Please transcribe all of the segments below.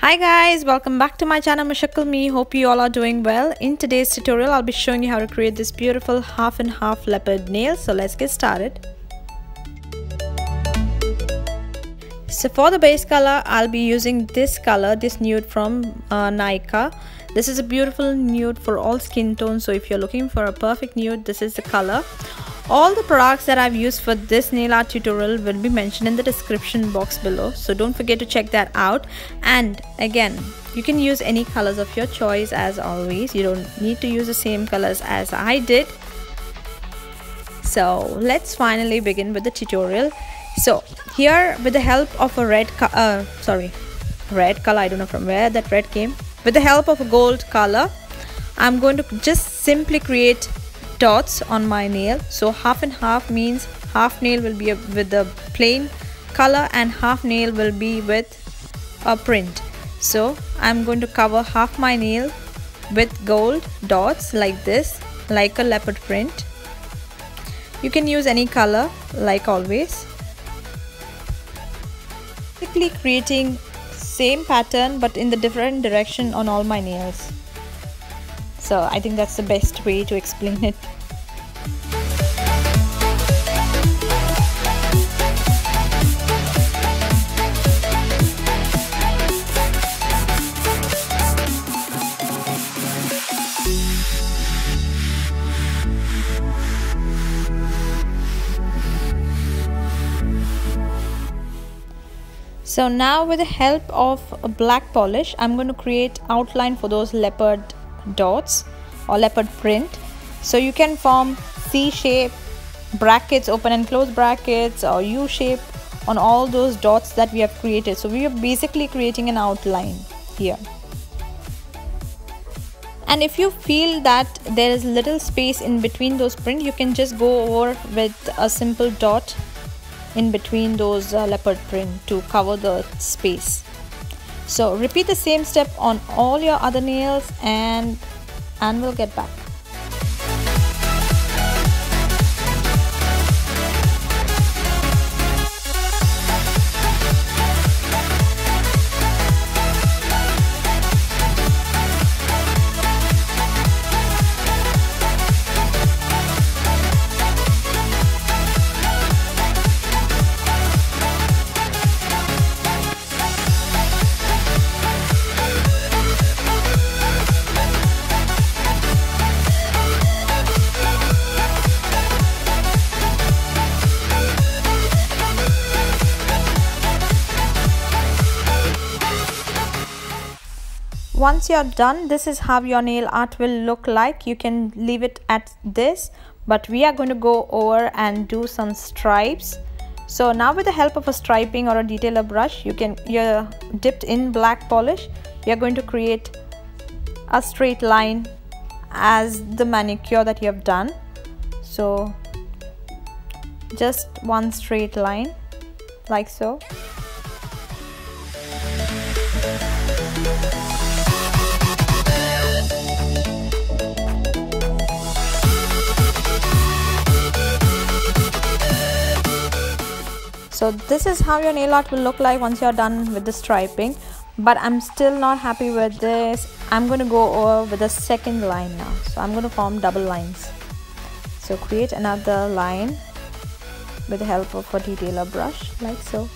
Hi guys, welcome back to my channel Mashakal Me. Hope you all are doing well. In today's tutorial I'll be showing you how to create this beautiful half and half leopard nail. So let's get started. So for the base color I'll be using this color, this nude from Nykaa. This is a beautiful nude for all skin tones, so if you're looking for a perfect nude, this is the color. All the products that I've used for this nail art tutorial will be mentioned in the description box below, so don't forget to check that out. And again, you can use any colors of your choice as always. You don't need to use the same colors as I did. So let's finally begin with the tutorial. So here, with the help of a red color, I don't know from where that red came. With the help of a gold color, I'm going to just simply create dots on my nail. So half and half means half nail will be with the plain color and half nail will be with a print. So I'm going to cover half my nail with gold dots like this, like a leopard print. You can use any color like always. Basically creating same pattern but in the different direction on all my nails. So I think that's the best way to explain it. So now with the help of a black polish, I'm going to create outline for those leopard dots or leopard print. So you can form C shape brackets, open and close brackets, or U shape on all those dots that we have created. So we are basically creating an outline here. And if you feel that there is little space in between those print, you can just go over with a simple dot in between those leopard print to cover the space. So repeat the same step on all your other nails and we'll get back. Once you're done, this is how your nail art will look like. You can leave it at this, but we are going to go over and do some stripes. So now with the help of a striping or a detailer brush, you're dipped in black polish. You're going to create a straight line as the manicure that you have done. So just one straight line like so. So this is how your nail art will look like once you're done with the striping. But I'm still not happy with this. I'm going to go over with the second line now. So I'm going to form double lines. So create another line with the help of a detailer brush like so.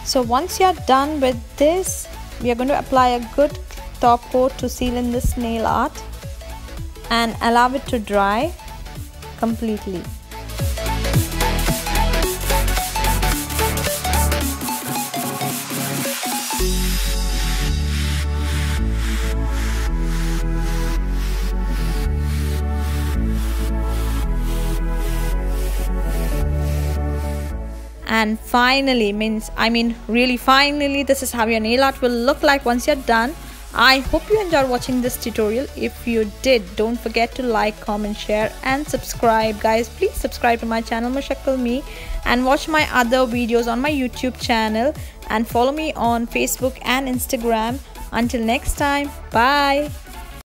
So once you're done with this, we are going to apply a good top coat to seal in this nail art and allow it to dry completely. And finally, really finally, this is how your nail art will look like once you're done. I hope you enjoyed watching this tutorial. If you did, don't forget to like, comment, share and subscribe. Guys, please subscribe to my channel Mushakkal Me and watch my other videos on my YouTube channel and follow me on Facebook and Instagram. Until next time, bye.